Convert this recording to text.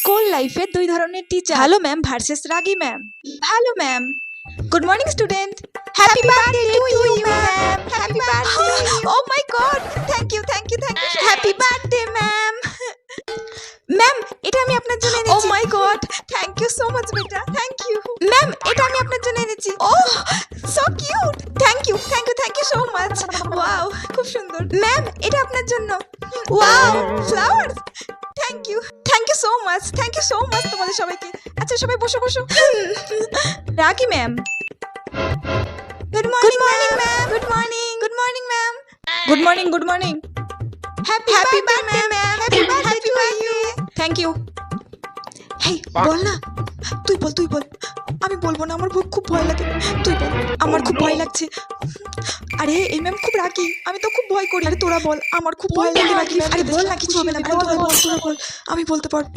School লাইফে দুই ধরনের টিচার, ভালো ম্যাম ভার্সেস রাগী ম্যাম। ভালো ma'am, good morning student, happy birthday to you ma'am, happy birthday. Oh my god, thank you thank you thank you, happy birthday ma'am. Ma'am, এটা আমি আপনার জন্য এনেছি। Oh my god, thank you so much বেটা, thank you. Ma'am, এটা আমি আপনার জন্য এনেছি। Oh, so cute, thank you so much. Wow, খুব সুন্দর। ম্যাম, এটা আপনার জন্য। Wow, flowers. Thank you so much, তোমাদের সবাইকে। আচ্ছা, সবাই বসো বসো। Rakhi ma'am. Good morning ma'am, good morning ma'am, good morning. Happy birthday ma'am, happy birthday to you. Thank you. Hey, বল না, তুই বল। আমি বলবো না, আমার খুব ভয় লাগে। তুই বল, আমার খুব ভয় লাগছে। আরে এই ম্যাম খুব রাগী, আমি তো খুব ভয় করি। আরে তোরা বল, আমার খুব ভয় লাগে রাগী। আরে বল না, কিছু হবে না, তোরা বল, আমি বলতে পারবো।